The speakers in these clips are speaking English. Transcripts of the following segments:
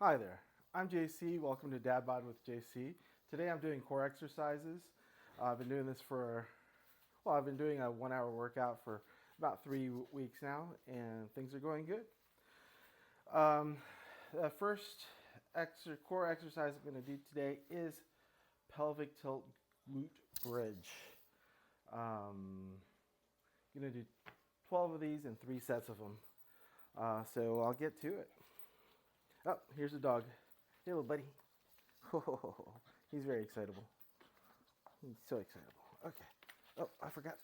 Hi there, I'm JC. Welcome to Dad with JC. Today I'm doing core exercises. I've been doing this I've been doing a 1 hour workout for about 3 weeks now, and things are going good. The first core exercise I'm going to do today is pelvic tilt glute bridge. I'm going to do 12 of these and 3 sets of them. So I'll get to it. Oh, here's the dog. Hey, little buddy. Oh, he's very excitable. He's so excitable. Okay. Oh, I forgot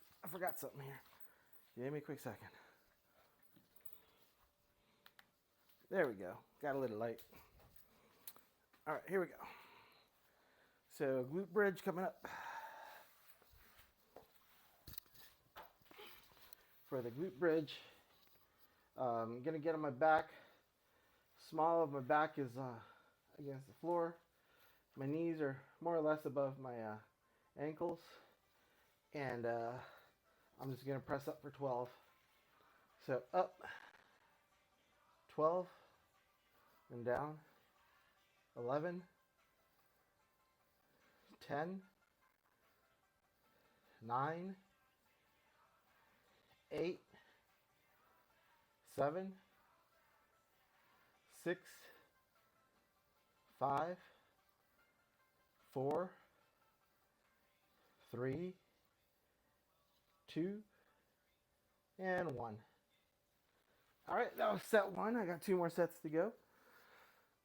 something here. Give me a quick second. There we go. Got a little light. All right, here we go. So glute bridge coming up. For the glute bridge, I'm gonna get on my back. Small of my back is against the floor. My knees are more or less above my ankles, and I'm just gonna press up for 12. So up, 12, and down, 11, 10, 9, 8, 7, 6, 5, 4, 3, 2, and 1. All right, that was set 1. I got 2 more sets to go.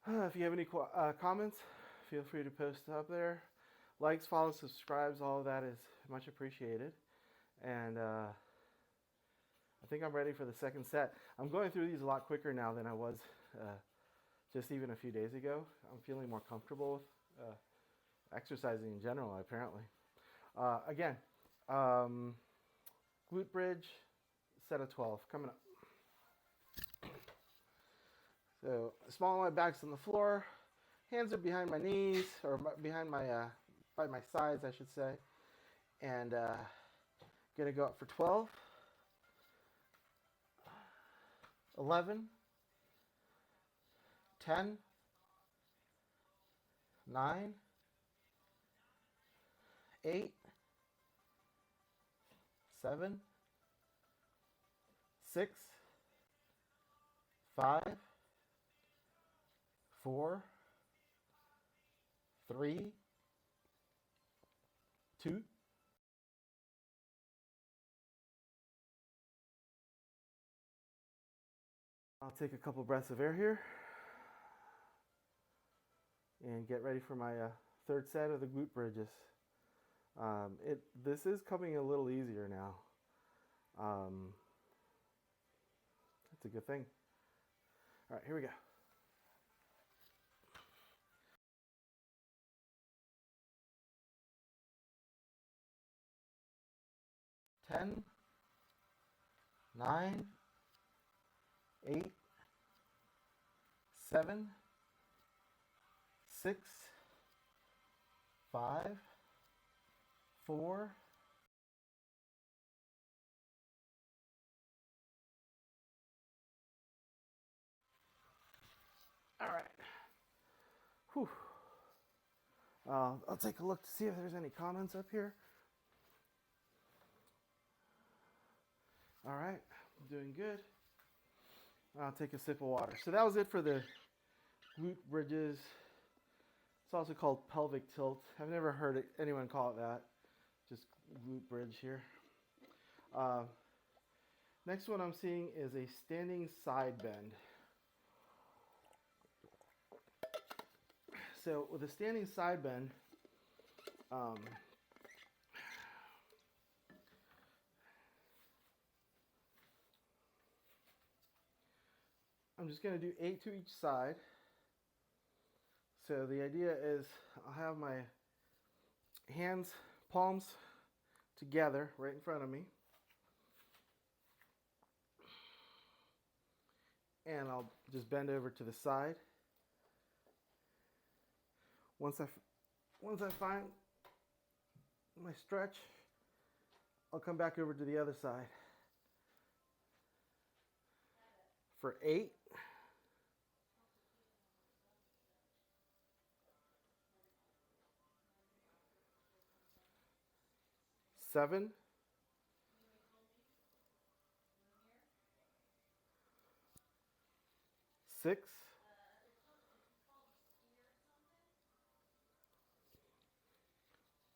If you have any comments, feel free to post up there. Likes, follows, subscribes, all of that is much appreciated. And I think I'm ready for the second set. I'm going through these a lot quicker now than I was just even a few days ago. I'm feeling more comfortable with exercising in general, apparently. Again, glute bridge, set of 12, coming up. So, small of my back's on the floor, hands are behind my knees, or behind my, by my sides, I should say. And gonna go up for 12, 11, 10, 9, 8, 7, 6, 5, 4, 3, 2. I'll take a couple breaths of air here and get ready for my third set of the glute bridges. This is coming a little easier now. That's a good thing. All right, here we go. Ten, 9, 8, 7, 6, 5, 4, all right. Whew. I'll take a look to see if there's any comments up here. All right, I'm doing good. I'll take a sip of water. So that was it for the glute bridges. It's also called pelvic tilt. I've never heard anyone call it that. Just glute bridge here. Next one I'm seeing is a standing side bend. So with a standing side bend, I'm just going to do 8 to each side. So the idea is I'll have my hands, palms together right in front of me. And I'll just bend over to the side. Once I find my stretch, I'll come back over to the other side. For 8, 7, 6,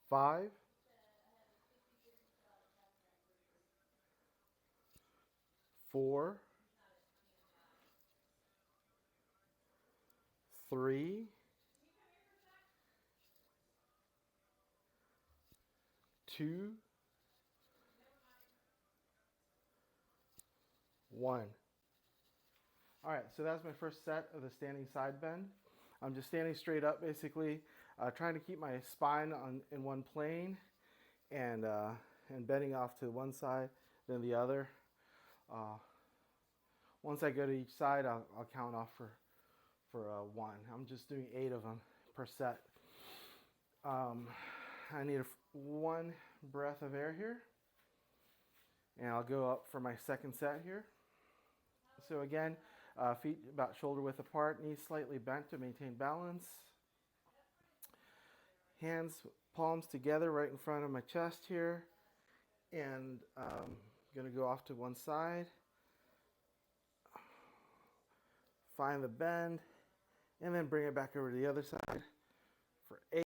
5, 4, 3, 2, 1. All right, so that's my first set of the standing side bend. I'm just standing straight up, basically, trying to keep my spine in one plane, and bending off to one side, then the other. Once I go to each side, I'll count off for 1. I'm just doing 8 of them per set. I need one breath of air here, and I'll go up for my second set here. So again, feet about shoulder width apart, knees slightly bent to maintain balance. Hands, palms together right in front of my chest here, and I'm going to go off to one side. Find the bend, and then bring it back over to the other side for 8.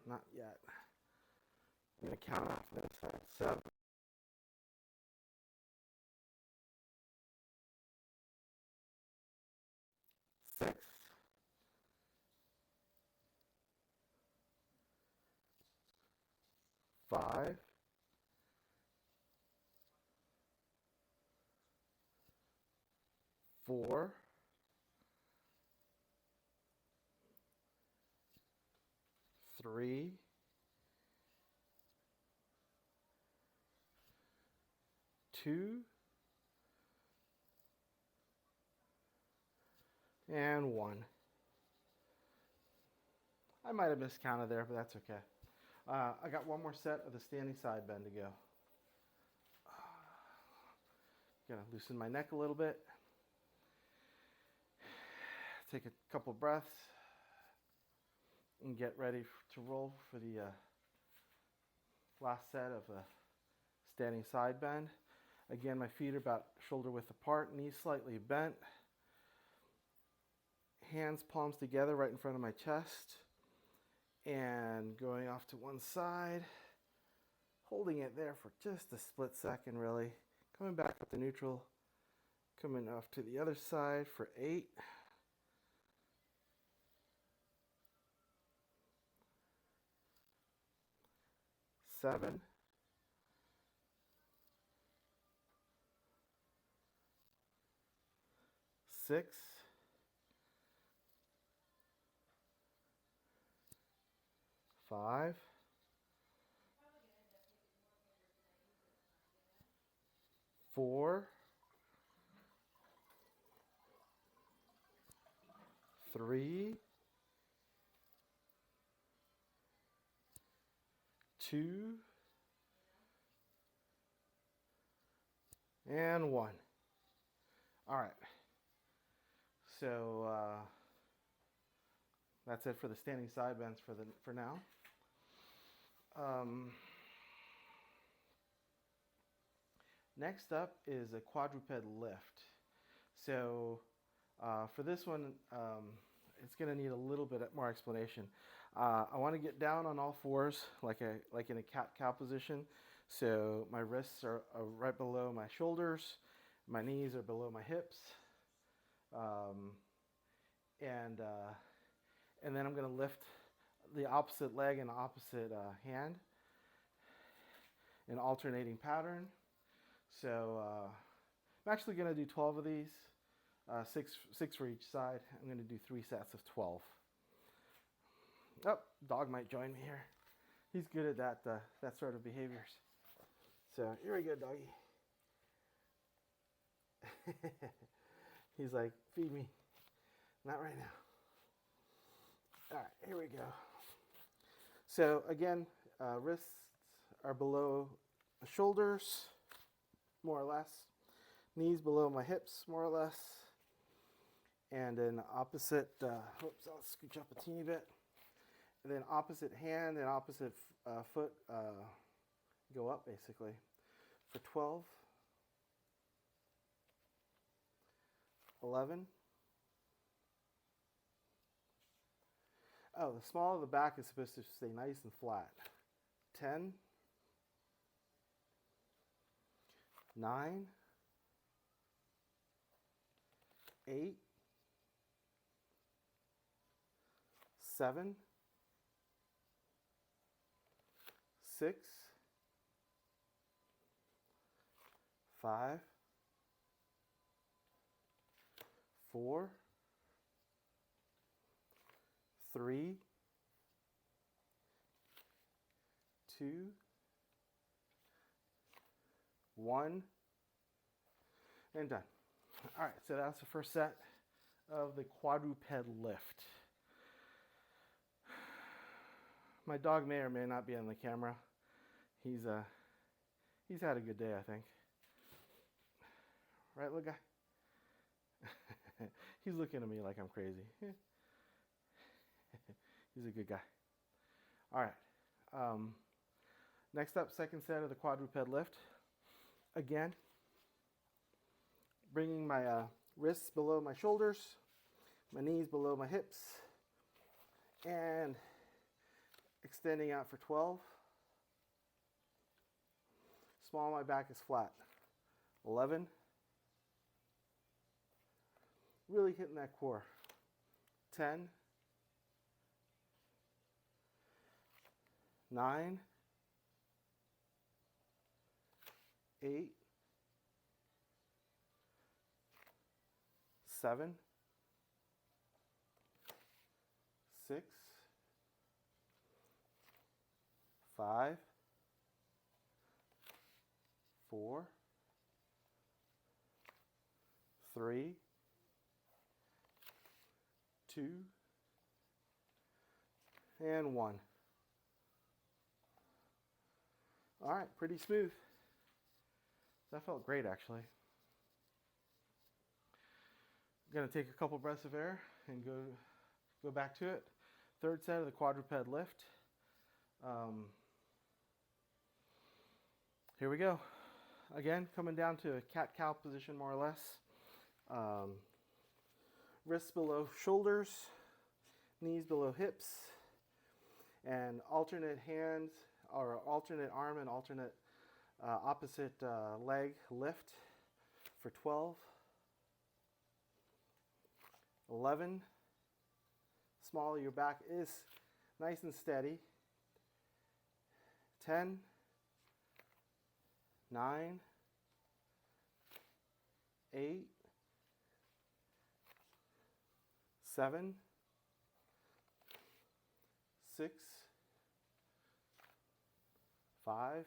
Not yet. I'm going to count off this side. 7, 6, 5, 4, 3, 2, and 1. I might have miscounted there, but that's okay. I got one more set of the standing side bend to go. Gonna loosen my neck a little bit. Take a couple breaths and get ready to roll for the last set of a standing side bend. Again, my feet are about shoulder width apart, knees slightly bent. Hands, palms together right in front of my chest. And going off to one side, holding it there for just a split second really. Coming back up to neutral, coming off to the other side for 8. 7, 6, 5, 4, 3, 2, and 1. All right. So that's it for the standing side bends for now. Next up is a quadruped lift. So for this one, it's going to need a little bit more explanation. I want to get down on all fours like in a cat-cow position. So my wrists are right below my shoulders, my knees are below my hips, and then I'm going to lift the opposite leg and opposite hand in alternating pattern. So I'm actually going to do 12 of these, six for each side. I'm going to do 3 sets of 12. Oh, dog might join me here. He's good at that sort of behaviors. So here we go, doggy. He's like, feed me. Not right now. All right, here we go. So again, wrists are below the shoulders, more or less. Knees below my hips, more or less. And then opposite, oops, I'll scooch up a teeny bit. And then opposite hand and opposite foot go up basically for 12, 11. Oh, the small of the back is supposed to stay nice and flat. 10, 9, 8, 7, 6, 5, 4, 3, 2, 1, and done. All right, so that's the first set of the quadruped lift. My dog may or may not be on the camera. He's had a good day, I think. Right, little guy? He's looking at me like I'm crazy. He's a good guy. All right. Next up, second set of the quadruped lift. Again, bringing my wrists below my shoulders, my knees below my hips, and extending out for 12. Small, my back is flat. 11. Really hitting that core. 10. 9. 8. 7. 6. 5. 4. 3. 2. And 1. All right, pretty smooth. That felt great, actually. I'm going to take a couple breaths of air and go back to it. Third set of the quadruped lift. Here we go. Again, coming down to a cat-cow position, more or less. Wrists below shoulders, knees below hips, and alternate hands, or alternate arm and alternate opposite leg lift for 12, 11. Small, your back is nice and steady. 10, 9, 8, 7, 6, 5,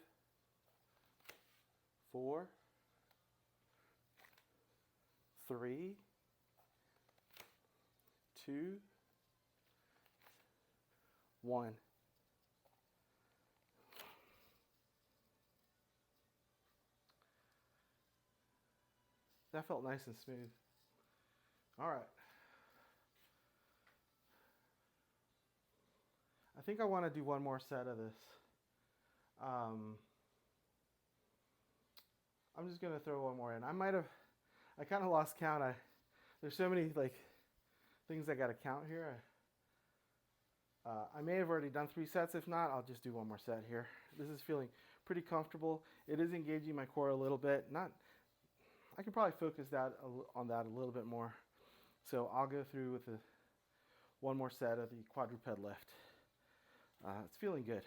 4, 3, 2, 1. That felt nice and smooth. All right. I think I want to do one more set of this. I'm just going to throw one more in. I kind of lost count. There's so many things I got to count here. I may have already done 3 sets. If not, I'll just do one more set here. This is feeling pretty comfortable. It is engaging my core a little bit. I can probably focus on that a little bit more. So I'll go through with one more set of the quadruped lift. It's feeling good.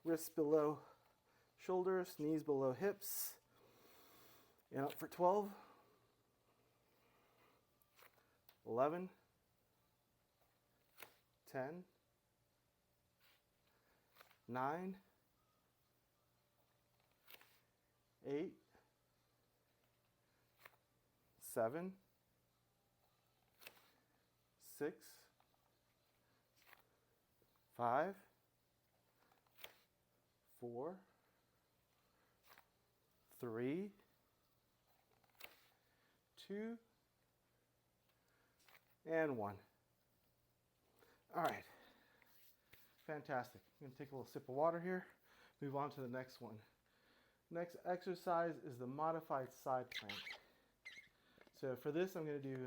Wrists below shoulders, knees below hips, and up for 12, 11, 10, 9, 8, 7, 6, 5, 4, 3, 2, and 1. All right. Fantastic. I'm going to take a little sip of water here. Move on to the next one. Next exercise is the modified side plank. So for this, I'm going to do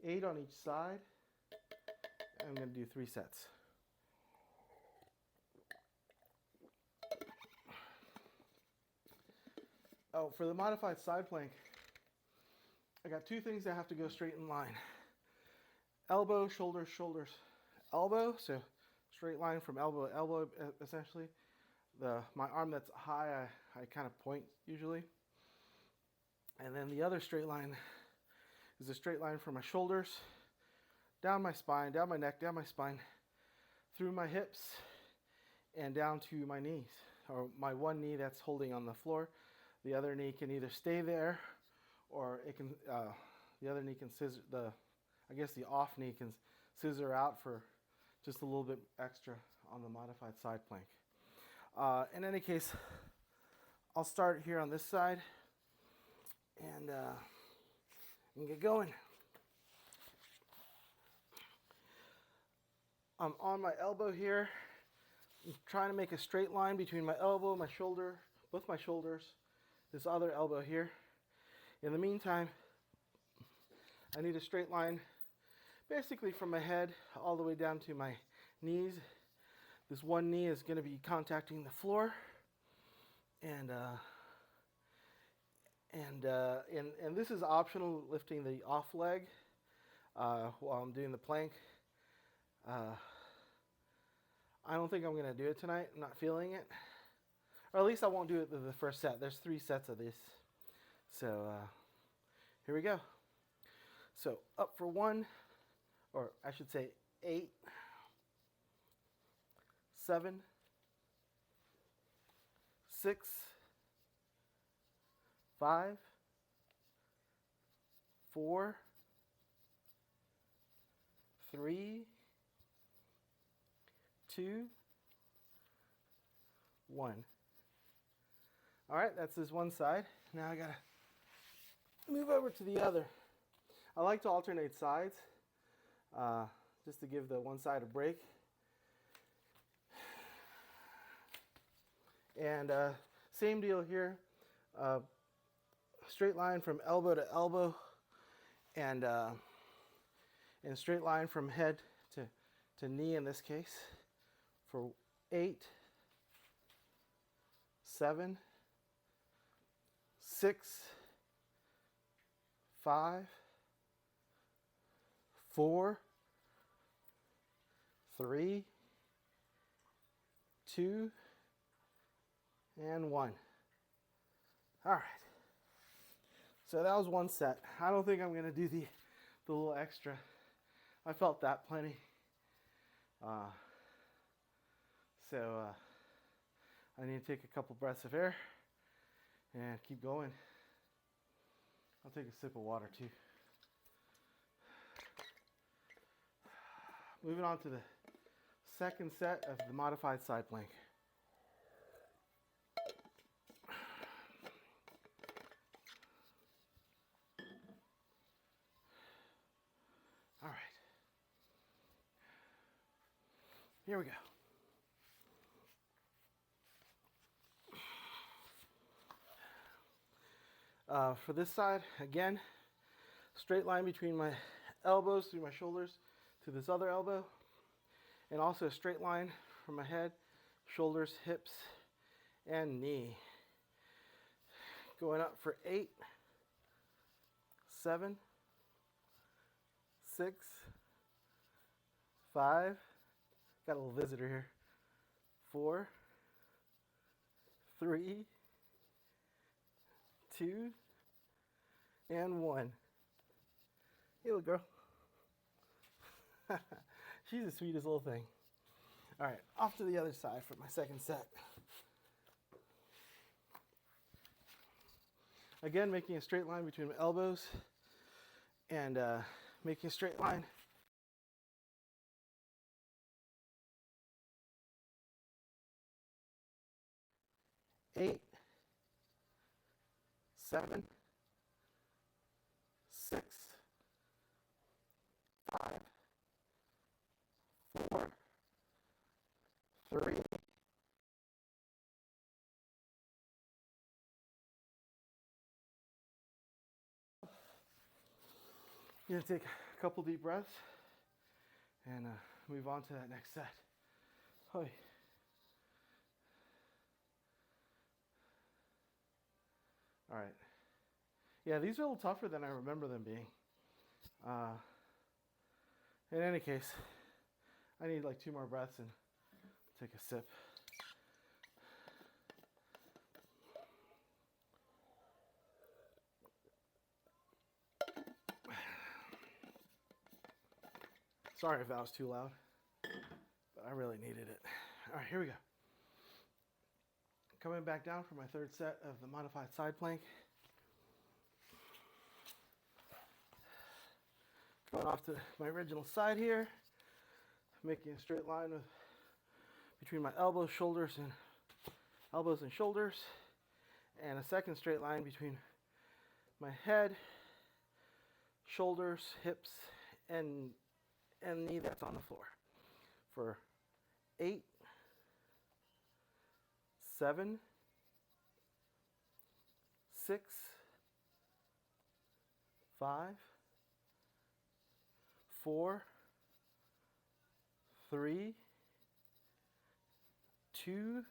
8 on each side. I'm going to do 3 sets. Oh, for the modified side plank, I got 2 things that have to go straight in line. Elbow, shoulders, shoulders, elbow. So straight line from elbow to elbow, essentially. My arm that's high, I kind of point usually. And then the other straight line is a straight line from my shoulders, down my spine, down my neck, down my spine, through my hips, and down to my knees, or my one knee that's holding on the floor. The other knee can either stay there, or it can. The other knee can scissor. The off knee can scissor out for just a little bit extra on the modified side plank. In any case, I'll start here on this side and get going. I'm on my elbow here. I'm trying to make a straight line between my elbow, my shoulder, both my shoulders, this other elbow here. In the meantime, I need a straight line basically from my head all the way down to my knees. This one knee is going to be contacting the floor, and this is optional, lifting the off leg while I'm doing the plank. I don't think I'm going to do it tonight. I'm not feeling it, or at least I won't do it the first set. There's 3 sets of this, so here we go. So up for 1, or I should say 8, 7, 6, 5, 4, 3, 2, 1. All right, that's this one side. Now I gotta move over to the other. I like to alternate sides, just to give the one side a break. And same deal here. Straight line from elbow to elbow, and straight line from head to knee in this case, for 8, 7, 6, 5, 4, 3, 2, and 1. All right. So that was one set. I don't think I'm going to do the little extra. I felt that plenty. So I need to take a couple breaths of air and keep going. I'll take a sip of water too. Moving on to the second set of the modified side plank. All right. Here we go. For this side, again, straight line between my elbows through my shoulders to this other elbow, and also a straight line from my head, shoulders, hips, and knee. Going up for 8, 7, 6, 5, got a little visitor here, 4, 3, 2, and 1. Hey, little girl. She's the sweetest little thing. All right, off to the other side for my second set. Again, making a straight line between my elbows, and making a straight line . 8, 7, 6, 5, 4, 3. You're going to take a couple deep breaths and move on to that next set. Hi. All right. Yeah, these are a little tougher than I remember them being. In any case, I need like 2 more breaths and take a sip. Sorry if that was too loud, but I really needed it. All right, here we go. Coming back down for my third set of the modified side plank. Going off to my original side here, making a straight line between my elbows, shoulders, and shoulders, and a second straight line between my head, shoulders, hips, and knee that's on the floor. For 8, 7, 6, 5, 4, 3, 2,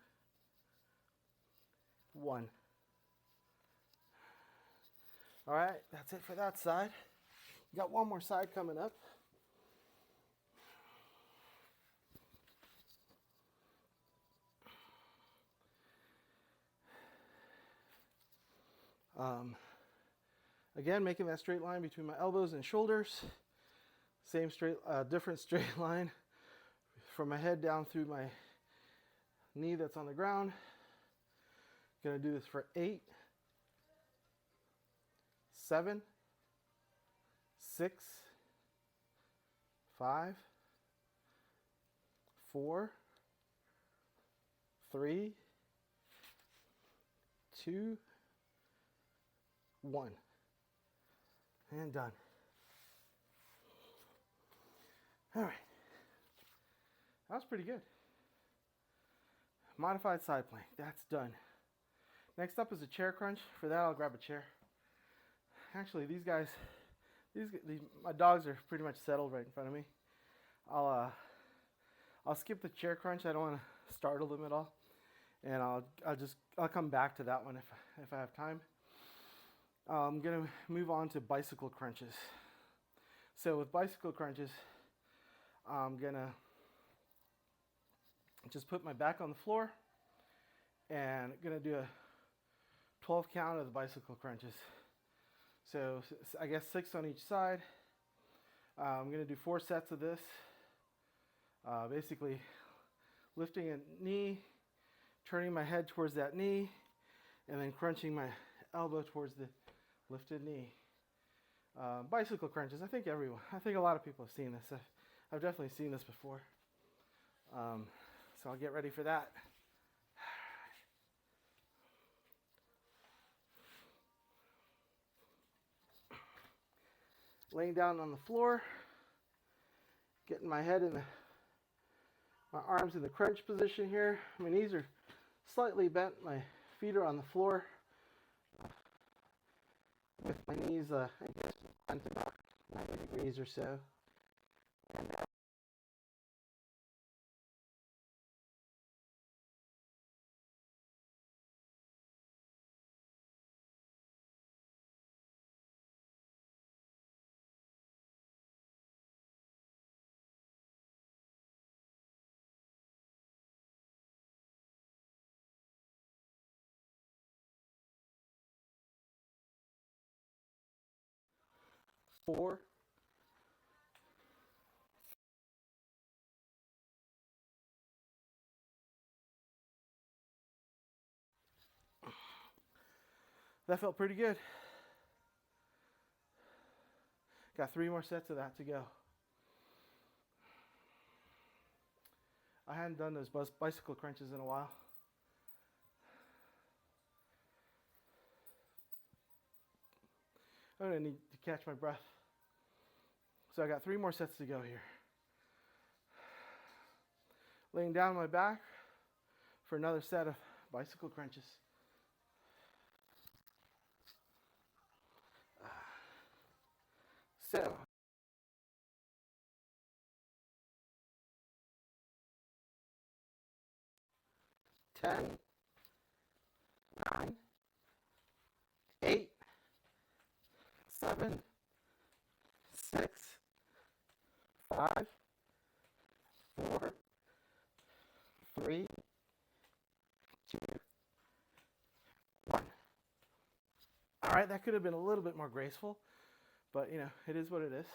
1. All right, that's it for that side. We got one more side coming up. Again, making that straight line between my elbows and shoulders. Same different straight line from my head down through my knee that's on the ground. Gonna do this for 8, 7, 6, 5, 4, 3, 2, 1. And done. All right. That was pretty good. Modified side plank. That's done. Next up is a chair crunch. For that, I'll grab a chair. Actually, my dogs are pretty much settled right in front of me. I'll skip the chair crunch. I don't want to startle them at all, and I'll come back to that one if I have time. I'm gonna move on to bicycle crunches. So with bicycle crunches, I'm gonna just put my back on the floor and gonna do a 12 count of the bicycle crunches. So I guess 6 on each side. I'm gonna do 4 sets of this. Basically lifting a knee, turning my head towards that knee, and then crunching my elbow towards the lifted knee. Bicycle crunches. I think a lot of people have seen this. I've definitely seen this before. So I'll get ready for that. Laying down on the floor, getting my head my arms in the crunch position here. My knees are slightly bent. My feet are on the floor. With my knees, I guess, bent about 90 degrees or so. And 4, that felt pretty good. Got 3 more sets of that to go. I hadn't done those bicycle crunches in a while. I'm gonna need to catch my breath. So I got 3 more sets to go here. Laying down on my back for another set of bicycle crunches. So, 10, 9, 8, 7, 6, 5, 4, 3, 2, 1. All right, that could have been a little bit more graceful, but you know, it is what it is.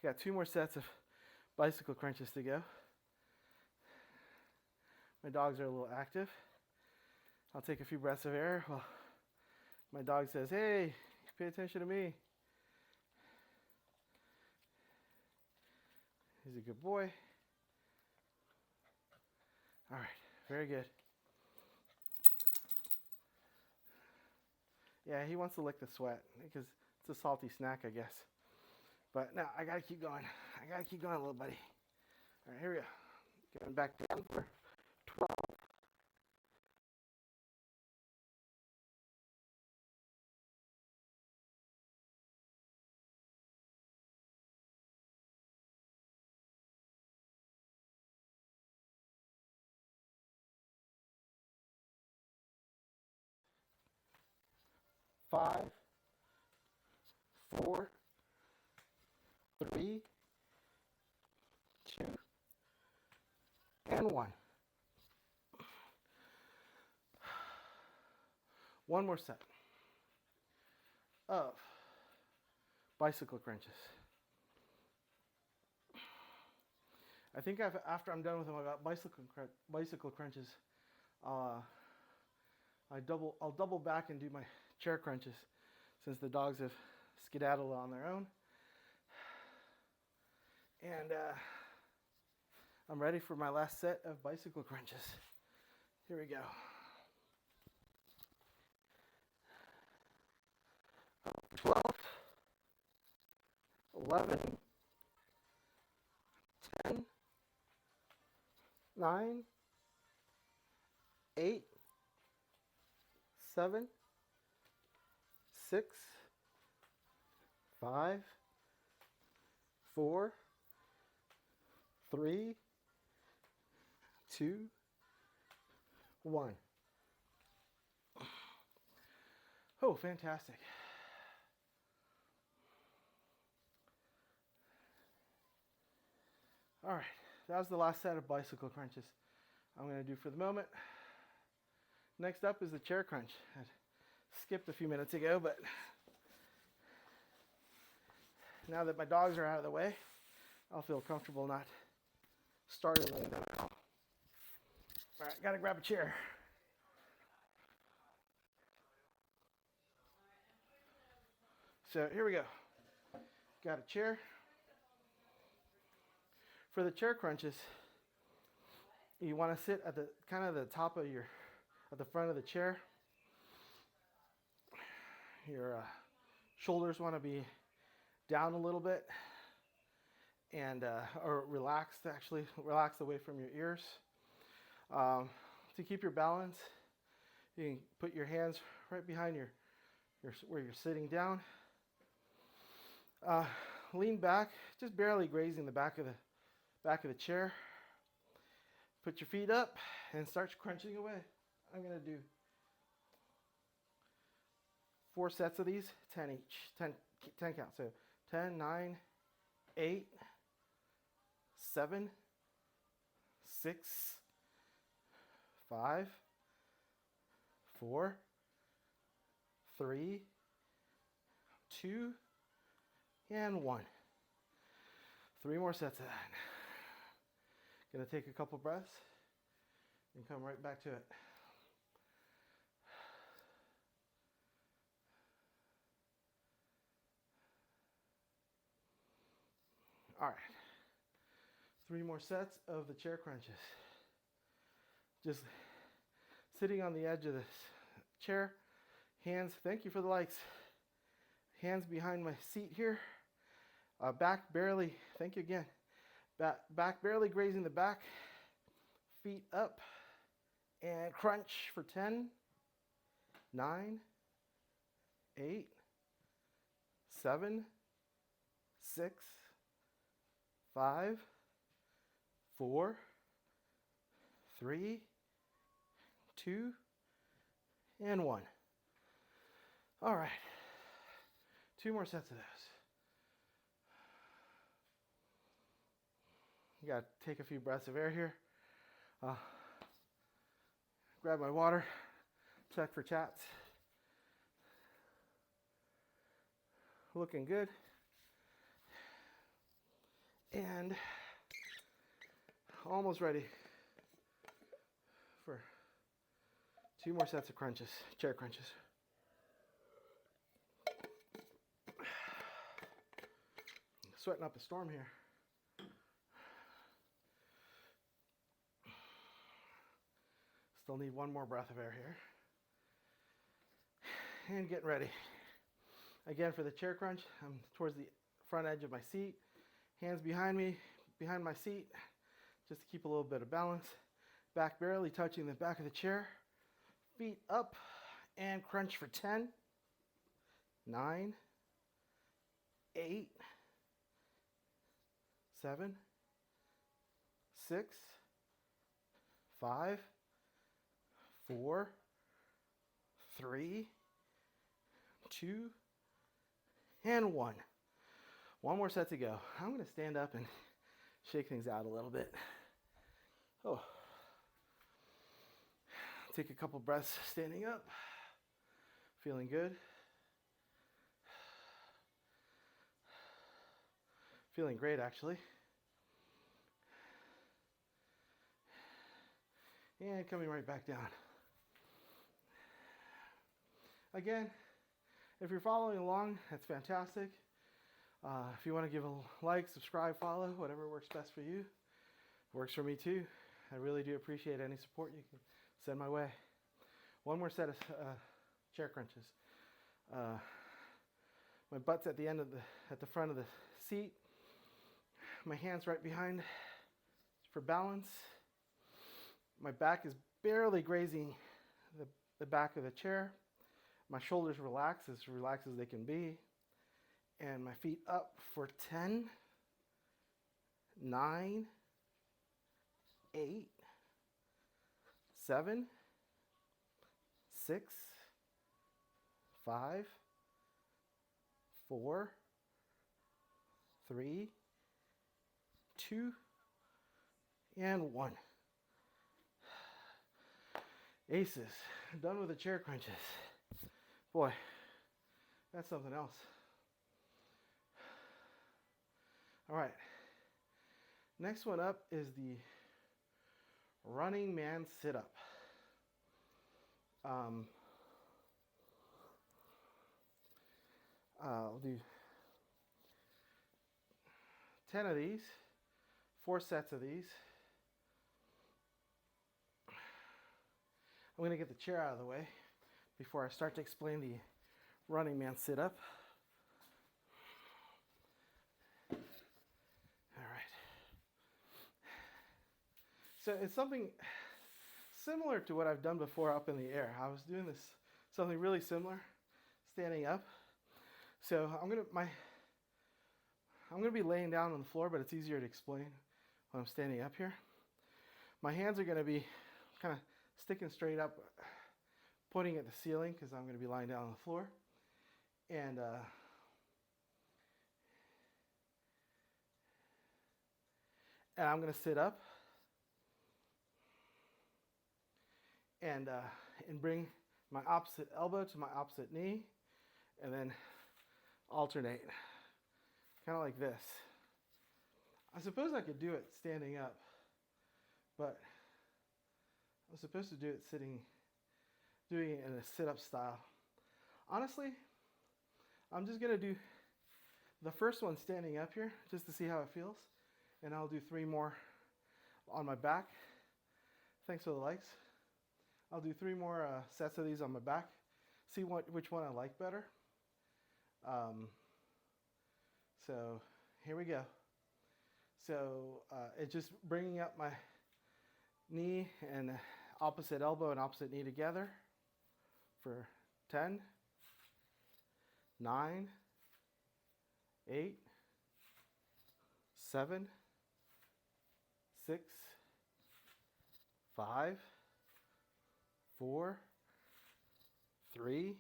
Got 2 more sets of bicycle crunches to go. My dogs are a little active. I'll take a few breaths of air while my dog says, "Hey, pay attention to me." He's a good boy. All right, very good. Yeah, he wants to lick the sweat because it's a salty snack, I guess. But no, I gotta keep going. I gotta keep going, little buddy. All right, here we go. Going back down for 12. 5, 4, 3, 2, and 1. One more set of bicycle crunches. I think after I'm done with them, I got bicycle crunches. I'll double back and do my chair crunches since the dogs have skedaddled on their own. And I'm ready for my last set of bicycle crunches. Here we go. 12, 11, 10, 9, 8, 7, 6, 5, 4, 3, 2, 1. Oh, fantastic. All right, that was the last set of bicycle crunches I'm going to do for the moment. Next up is the chair crunch. I skipped a few minutes ago, but now that my dogs are out of the way, I'll feel comfortable not startling them. All right, gotta grab a chair. So here we go. Got a chair. For the chair crunches, you want to sit at the kind of the top of at the front of the chair. Your shoulders want to be down a little bit and or relaxed, actually relaxed away from your ears. To keep your balance, you can put your hands right behind your where you're sitting down. Lean back, just barely grazing the back of the chair. Put your feet up and start crunching away. I'm going to do 4 sets of these, 10 each, 10 count. So 10, 9, 8, 7, 6, 5, 4, 3, 2, and 1. 3 more sets of that. Gonna take a couple breaths and come right back to it. All right. 3 more sets of the chair crunches. Just sitting on the edge of this chair. Hands, thank you for the likes. Hands behind my seat here. Back barely, thank you again. Back barely grazing the back. Feet up and crunch for 10, 9, 8, 7, 6, 5, 4, 3, 2, and 1. All right. 2 more sets of those. You got to take a few breaths of air here. Grab my water, check for chats. Looking good. And almost ready for 2 more sets of crunches, chair crunches. Sweating up a storm here. Still need 1 more breath of air here. And getting ready. Again, for the chair crunch, I'm towards the front edge of my seat. Hands behind me, behind my seat, just to keep a little bit of balance. Back barely touching the back of the chair. Feet up and crunch for 10, 9, 8, 7, 6, 5, 4, 3, 2, and 1. 1 more set to go. I'm going to stand up and shake things out a little bit. Oh. Take a couple breaths standing up. Feeling good. Feeling great, actually. And coming right back down. Again, if you're following along, that's fantastic. If you want to give a like, subscribe, follow, whatever works best for you. Works for me too. I really do appreciate any support you can send my way. 1 more set of chair crunches. My butt's at the front of the seat. My hands right behind for balance. My back is barely grazing the back of the chair. My shoulders relaxed as they can be. And my feet up for 10, 9, 8, 7, 6, 5, 4, 3, 2, and 1. Aces. Done with the chair crunches. Boy, that's something else. All right. Next one up is the running man sit-up. I'll do 10 of these, 4 sets of these. I'm going to get the chair out of the way before I start to explain the running man sit-up. All right. So it's something similar to what I've done before up in the air. I was doing something really similar, standing up. So I'm gonna be laying down on the floor, but it's easier to explain when I'm standing up here. My hands are gonna be kind of sticking straight up, pointing at the ceiling because I'm gonna be lying down on the floor. And I'm gonna sit up and bring my opposite elbow to my opposite knee, and then alternate, kind of like this. I suppose I could do it standing up, but I'm supposed to do it doing it in a sit-up style. Honestly, I'm just gonna do the first one standing up here just to see how it feels, and I'll do 3 more on my back. Thanks for the likes. I'll do 3 more sets of these on my back. See which one I like better. So here we go. So it's just bringing up my knee and opposite elbow and opposite knee together for 10, 9, 8, 7, 6, 5, 4, 3,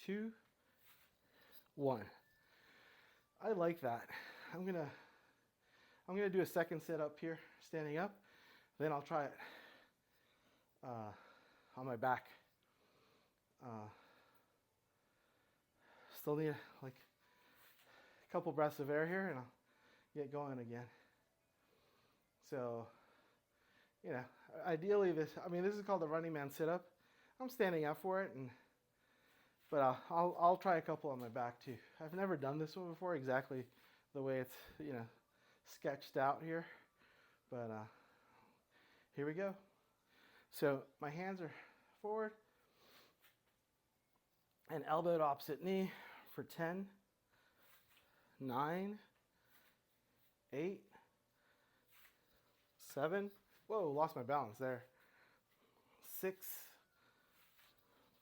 2, 1. I like that. I'm gonna do a second set up here, standing up. Then I'll try it on my back. Still need like a couple breaths of air here, and I'll get going again. So, ideally this is called the running man sit-up. I'm standing up for it, but I'll try a couple on my back too. I've never done this one before exactly the way it's sketched out here, but here we go. So my hands are forward and elbow to opposite knee for 10, 9, 8, 7, whoa, lost my balance there, 6,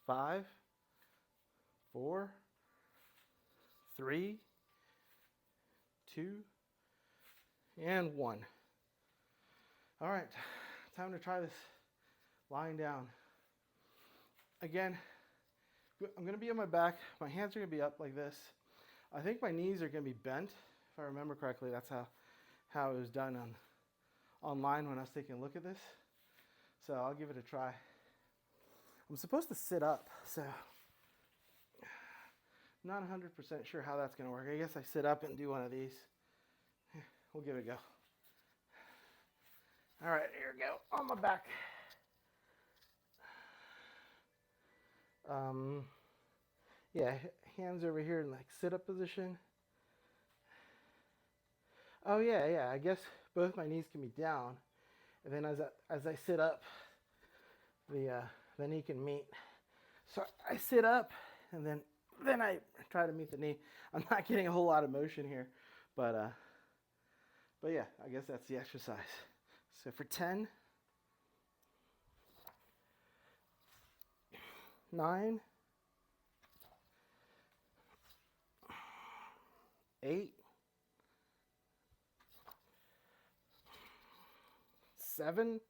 5, 4, 3, 2, and 1. All right, time to try this lying down. Again, I'm going to be on my back. My hands are going to be up like this. I think my knees are going to be bent. If I remember correctly, that's how it was done online when I was taking a look at this. So I'll give it a try. I'm supposed to sit up, so I'm not 100% sure how that's going to work. I guess I sit up and do one of these. We'll give it a go. All right, here we go. On my back. Yeah, hands over here in like sit-up position. Oh yeah, I guess both my knees can be down, and then as I sit up, the knee can meet. So I sit up, and then I try to meet the knee. I'm not getting a whole lot of motion here, but yeah, I guess that's the exercise. So for 10, 9, 8, 7,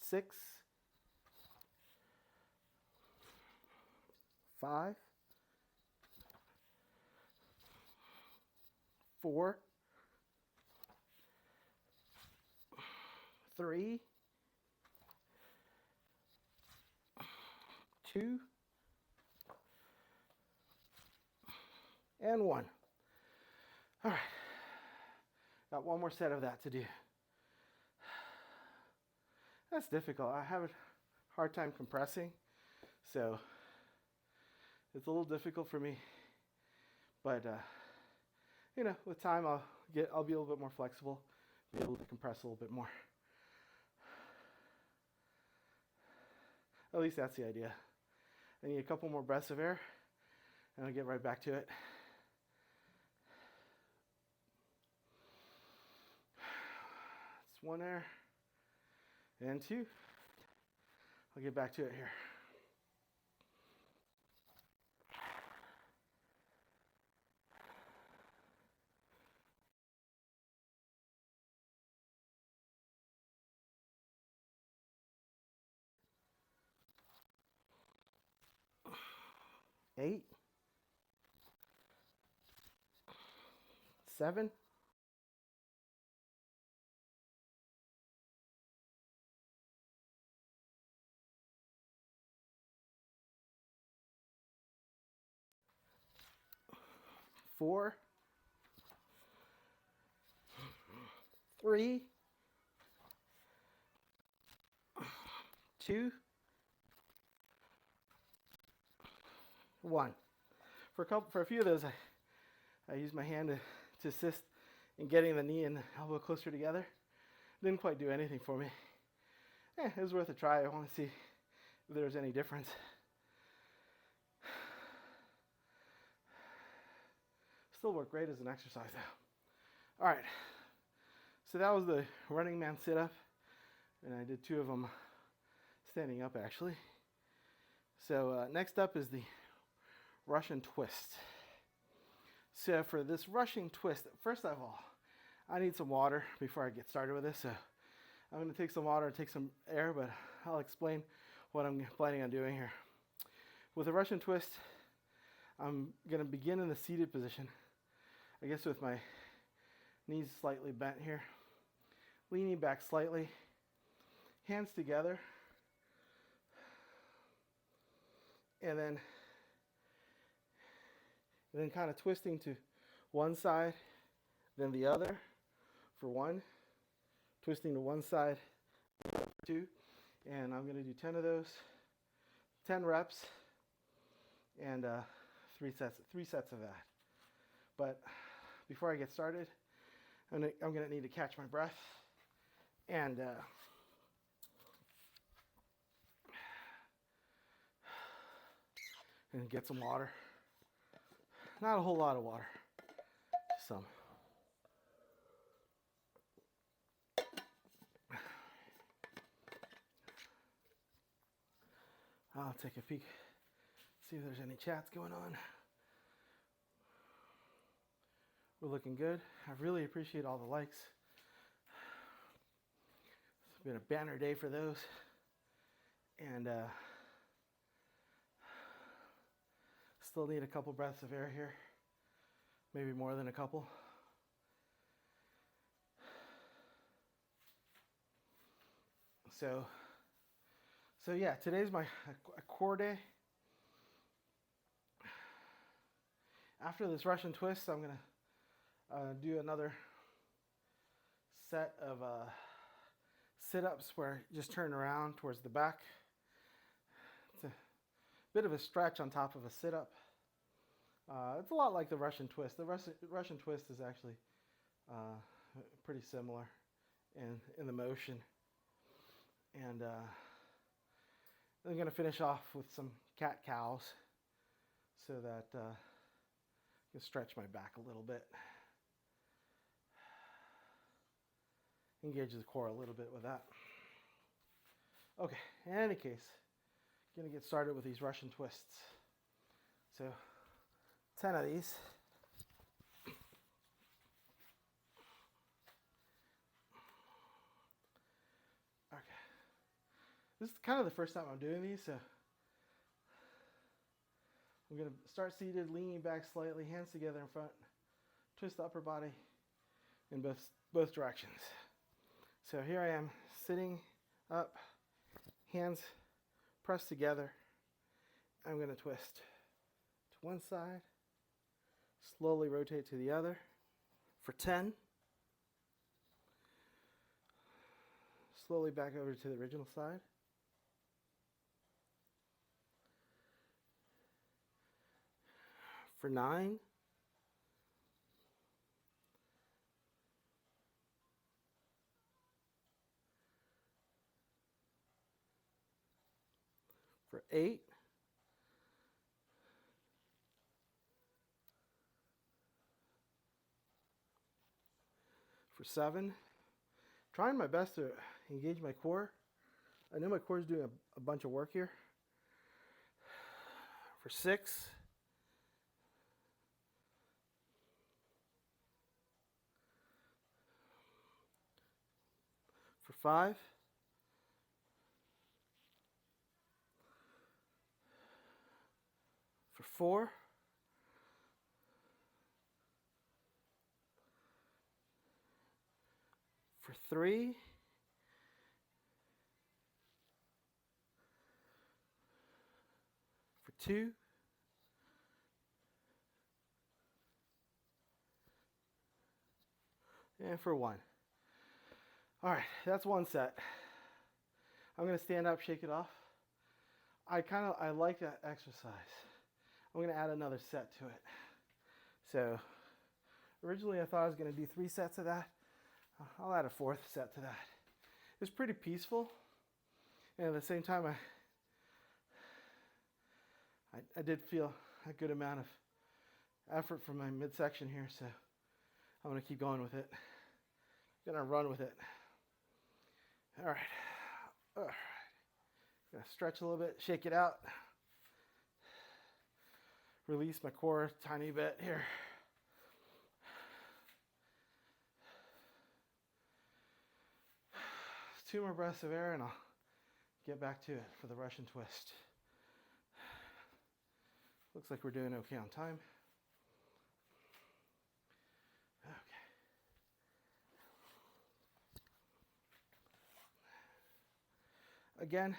6, 5, 4, 3, 2, and 1. All right, got one more set of that to do. That's difficult. I have a hard time compressing, so it's a little difficult for me. But with time, I'll be a little bit more flexible, be able to compress a little bit more. At least that's the idea. I need a couple more breaths of air, and I'll get right back to it. It's 1 air, and 2. I'll get back to it here. Eight, 7, 4, 3, 2, 1. For a few of those, I use my hand to assist in getting the knee and the elbow closer together. Didn't quite do anything for me. It was worth a try. I want to see if there's any difference. Still work great as an exercise though. All right, so that was the running man sit-up, and I did 2 of them standing up actually. So next up is the Russian twist. So for this Russian twist, first of all, I need some water before I get started with this. So I'm going to take some water and take some air, but I'll explain what I'm planning on doing here. With a Russian twist, I'm going to begin in the seated position, I guess with my knees slightly bent here, leaning back slightly, hands together, and then kind of twisting to one side, then the other for 1, twisting to one side for 2, and I'm going to do 10 of those, 10 reps, and 3 sets of that. But before I get started, I'm going to need to catch my breath and get some water. Not a whole lot of water, just some. I'll take a peek, see if there's any chats going on. We're looking good. I really appreciate all the likes. It's been a banner day for those. And still need a couple breaths of air here. Maybe more than a couple. So yeah, today's my core day. After this Russian twist, I'm going to do another set of sit-ups where you just turn around towards the back. It's a bit of a stretch on top of a sit-up. It's a lot like the Russian twist. The Russian twist is actually pretty similar in the motion. And I'm going to finish off with some cat-cows so that I can stretch my back a little bit. Engage the core a little bit with that. Okay, in any case, I'm going to get started with these Russian twists. So 10 of these. Okay. This is kind of the first time I'm doing these, so I'm going to start seated, leaning back slightly, hands together in front, twist the upper body in both directions. So here I am, sitting up, hands pressed together. I'm going to twist to one side, slowly rotate to the other for 10. Slowly back over to the original side. For 9. For 8. For 7. Trying my best to engage my core. I know my core is doing a bunch of work here. For 6. For 5. For 4. For 3. For 2. And for 1. All right, that's one set. I'm going to stand up, shake it off. I like that exercise. I'm going to add another set to it. So originally I thought I was going to do 3 sets of that. I'll add a 4th set to that. It's pretty peaceful, and at the same time I did feel a good amount of effort from my midsection here, so I'm going to keep going with it. I'm going to run with it. All right. All right. Going to stretch a little bit, shake it out. Release my core a tiny bit here. Two more breaths of air and I'll get back to it for the Russian twist. Looks like we're doing okay on time. Okay. Again,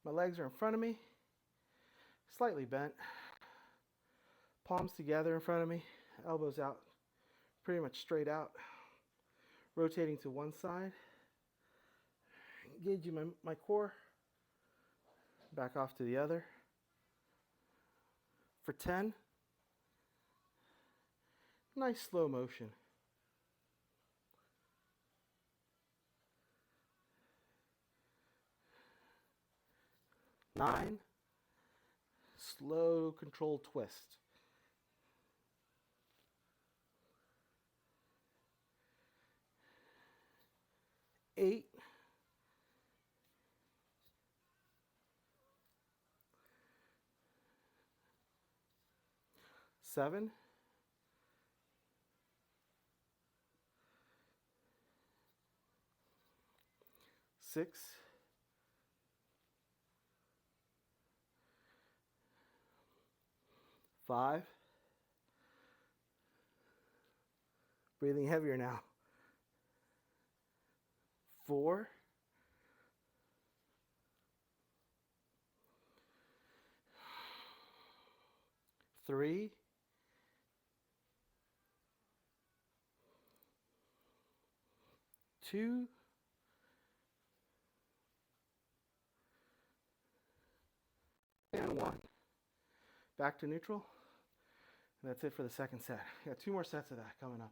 my legs are in front of me, slightly bent. Palms together in front of me, elbows out, pretty much straight out. Rotating to one side. Engaging my core. Back off to the other. For 10. Nice slow motion. 9. Slow controlled twist. 8. 7. 6. 5. Breathing heavier now. 4. 3. 2. 1. Back to neutral. And that's it for the second set. Got 2 more sets of that coming up.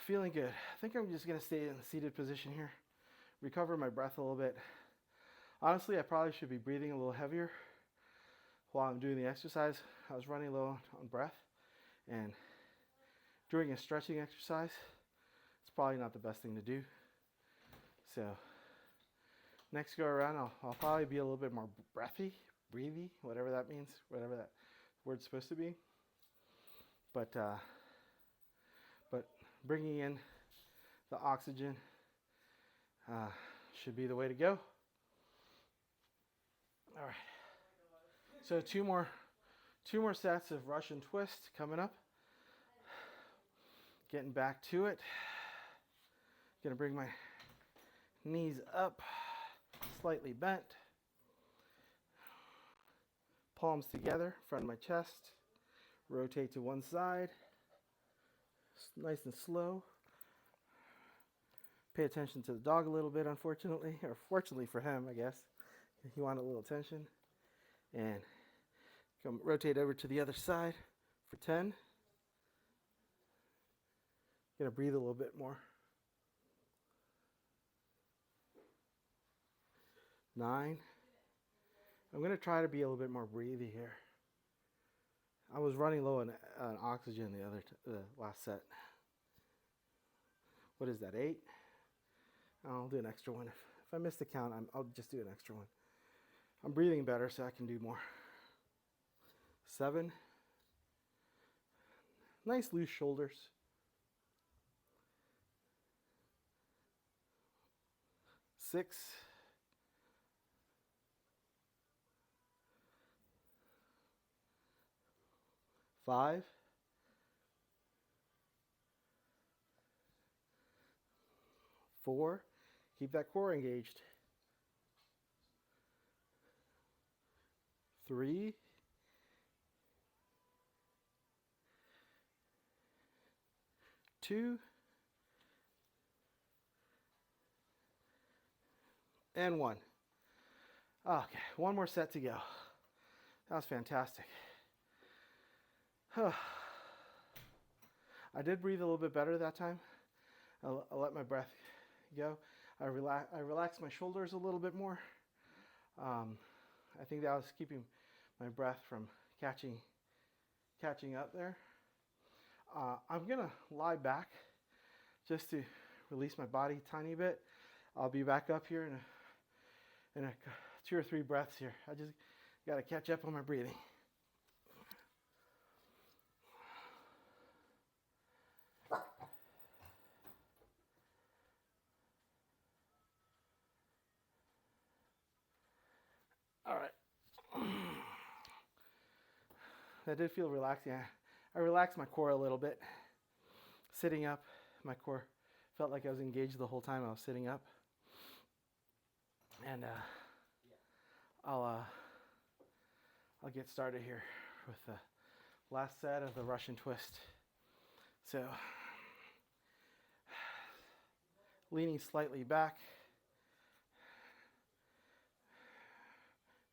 Feeling good. I think I'm just going to stay in the seated position here. Recover my breath a little bit. Honestly, I probably should be breathing a little heavier while I'm doing the exercise. I was running low on breath. And during a stretching exercise, it's probably not the best thing to do. So next go around, I'll probably be a little bit more breathy, whatever that means, whatever that word's supposed to be. But bringing in the oxygen should be the way to go. All right. So two more sets of Russian twist coming up. Getting back to it. Gonna bring my knees up, slightly bent. Palms together, in front of my chest. Rotate to one side. Nice and slow. Pay attention to the dog a little bit, unfortunately, or fortunately for him, I guess. He wanted a little attention. And come rotate over to the other side for 10. Gonna breathe a little bit more. 9. I'm gonna try to be a little bit more breathy here. I was running low on oxygen the last set. What is that, 8? I'll do an extra one. If I miss the count, I'll just do an extra one. I'm breathing better, so I can do more. 7. Nice loose shoulders. 6. 5. 4. Keep that core engaged. 3. 2. And 1. Okay, one more set to go. That was fantastic. I did breathe a little bit better that time. I'll let my breath go. I relaxed my shoulders a little bit more. I think that was keeping my breath from catching catching up there. I'm going to lie back just to release my body a tiny bit. I'll be back up here in a 2 or 3 breaths here. I just got to catch up on my breathing. All right. That did feel relaxing. I relaxed my core a little bit. Sitting up, my core felt like I was engaged the whole time I was sitting up. And I'll get started here with the last set of the Russian twist. So, leaning slightly back,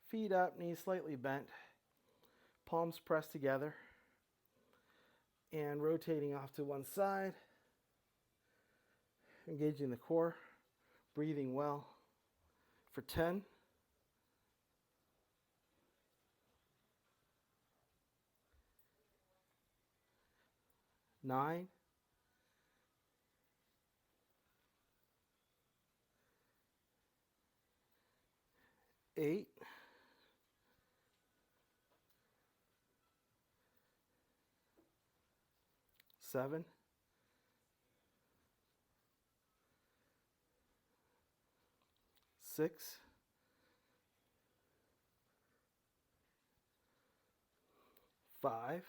feet up, knees slightly bent, palms pressed together, and rotating off to one side, engaging the core, breathing well for 10. 9. 8. 7. 6. 5.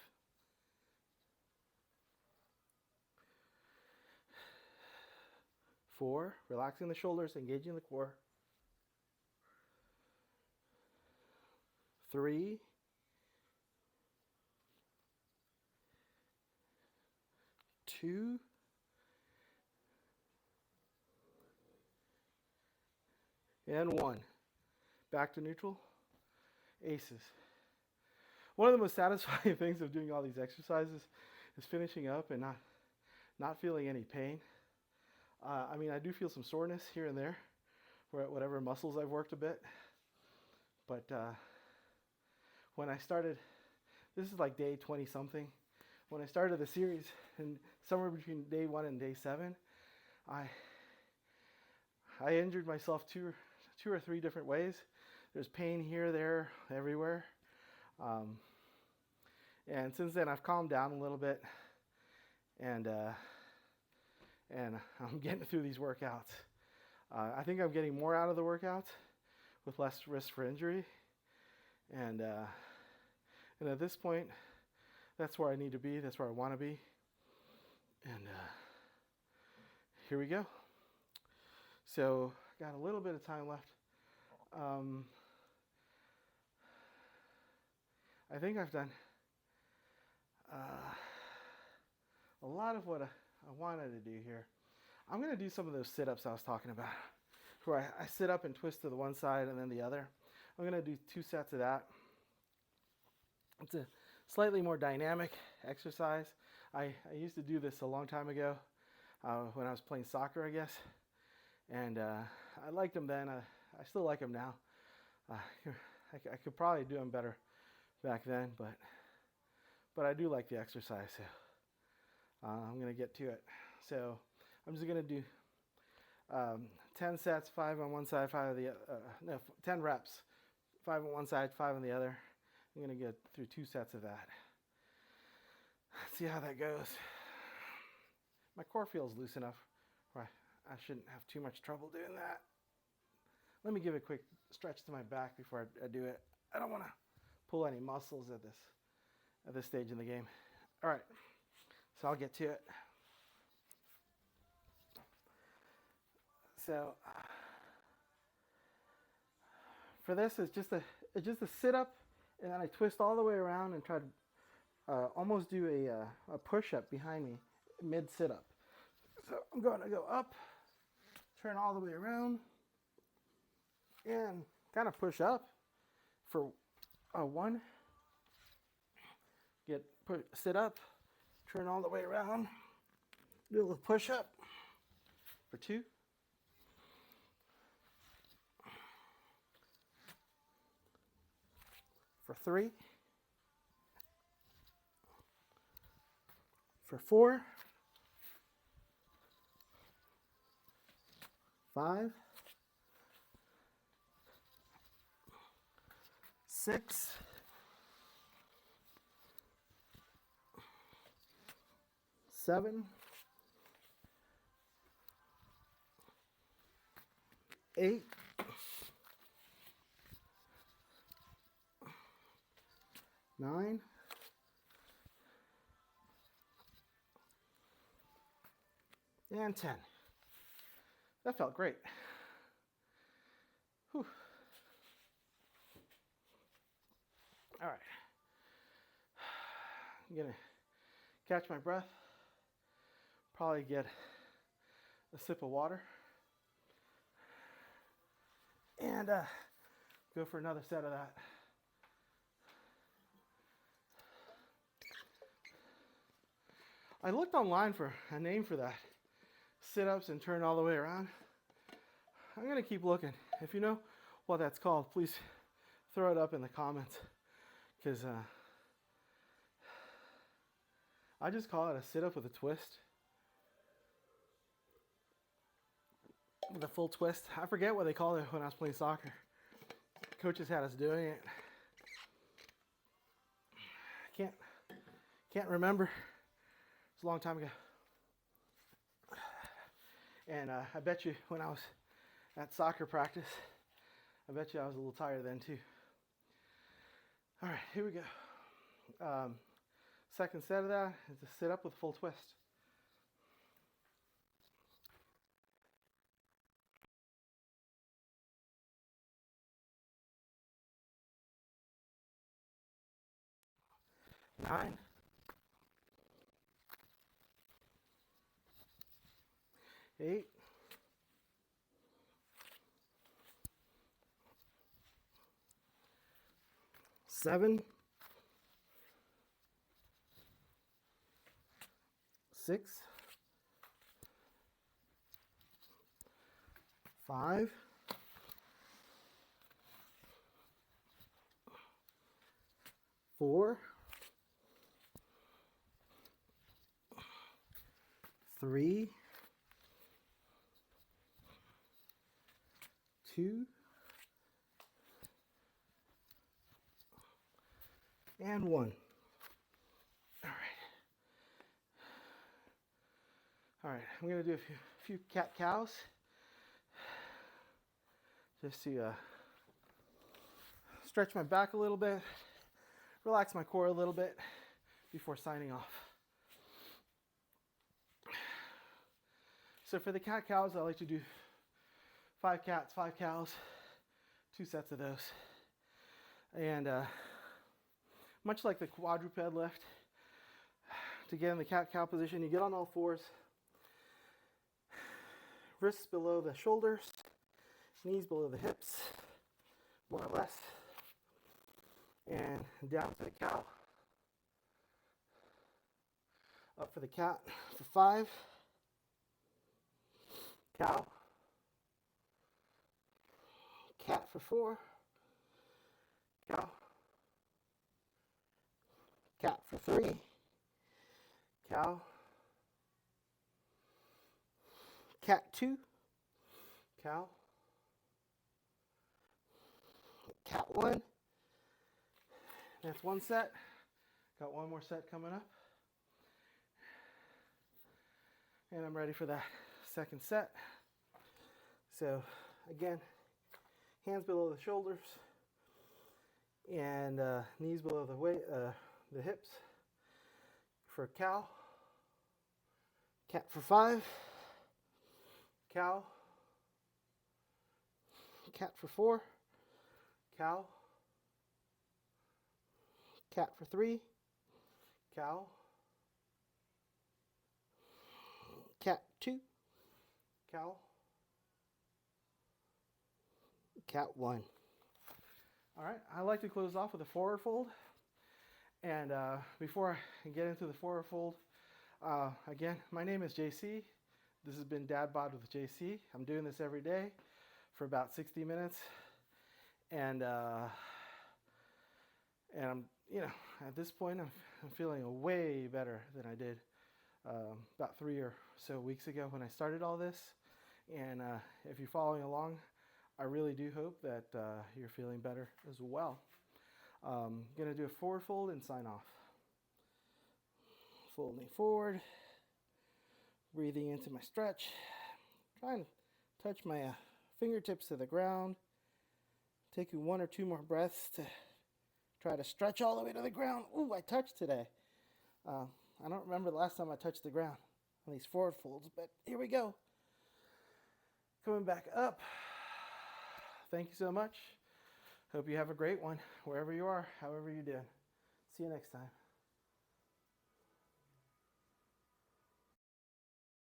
4. Relaxing the shoulders, engaging the core. 3. 2. And 1. Back to neutral. Aces. One of the most satisfying things of doing all these exercises is finishing up and not feeling any pain. I mean, I do feel some soreness here and there, whatever muscles I've worked a bit. But when I started, this is like day 20 something. When I started the series, and somewhere between day 1 and day 7, I injured myself two or three different ways. There's pain here, there, everywhere. And since then, I've calmed down a little bit, and I'm getting through these workouts. I think I'm getting more out of the workouts with less risk for injury. And at this point, that's where I need to be. That's where I want to be. And here we go. So, got a little bit of time left. I think I've done a lot of what I wanted to do here. I'm going to do some of those sit-ups I was talking about, where I sit up and twist to the one side and then the other. I'm going to do 2 sets of that. It's a slightly more dynamic exercise. I used to do this a long time ago when I was playing soccer, I guess. And I liked them then. I still like them now. I could probably do them better back then, but I do like the exercise. So I'm going to get to it. So I'm just going to do 10 sets, 5 on one side, 5 on the other. 10 reps, 5 on one side, 5 on the other. I'm going to get through 2 sets of that. Let's see how that goes. My core feels loose enough where I shouldn't have too much trouble doing that. Let me give a quick stretch to my back before I do it. I don't want to pull any muscles at this stage in the game. All right, so I'll get to it. So for this, it's just a sit up, and then I twist all the way around and try to almost do a push up behind me mid sit up. So I'm going to go up, turn all the way around, and kind of push up for 1. Sit up, turn all the way around, do a little push up for 2. For 3. for 4, 5, 6, 7, 8, 9, and 10. That felt great. Whew. All right. I'm going to catch my breath, probably get a sip of water, and go for another set of that. I looked online for a name for that. Sit-ups and turn all the way around. I'm going to keep looking. If you know what that's called, please throw it up in the comments, because I just call it a sit-up with a twist. With a full twist. I forget what they called it when I was playing soccer. Coaches had us doing it. Can't remember. It's a long time ago. And I bet you when I was at soccer practice, I bet you I was a little tired then too. All right, here we go. Second set of that is a sit up with full twist. Nine. 8. 7. 6. 5. 4. 3. 2. And 1. All right, I'm going to do a few cat-cows just to stretch my back a little bit, relax my core a little bit before signing off. So for the cat-cows, I like to do 5 cats, 5 cows, 2 sets of those. And much like the quadruped lift, to get in the cat-cow position, you get on all fours, wrists below the shoulders, knees below the hips, more or less, and down to the cow. Up for the cat for 5, cow, cat for 4, cow, cat for 3, cow, cat 2, cow, cat 1. That's one set. Got one more set coming up. And I'm ready for that second set. So again, hands below the shoulders and knees below the hips for cow, cat for 5, cow, cat for 4, cow, cat for 3, cow, cat 2, cow, cat 1. All right, I like to close off with a forward fold. And before I get into the forward fold, again, my name is JC. This has been Dad Bod with JC. I'm doing this every day for about 60 minutes. And I'm, at this point, I'm feeling way better than I did about 3 or so weeks ago when I started all this. And if you're following along, I really do hope that you're feeling better as well. I'm going to do a forward fold and sign off. Folding forward, breathing into my stretch. Trying to touch my fingertips to the ground. Taking 1 or 2 more breaths to try to stretch all the way to the ground. Ooh, I touched today. I don't remember the last time I touched the ground on these forward folds, but here we go. Coming back up. Thank you so much. Hope you have a great one, wherever you are, however you're doing. See you next time.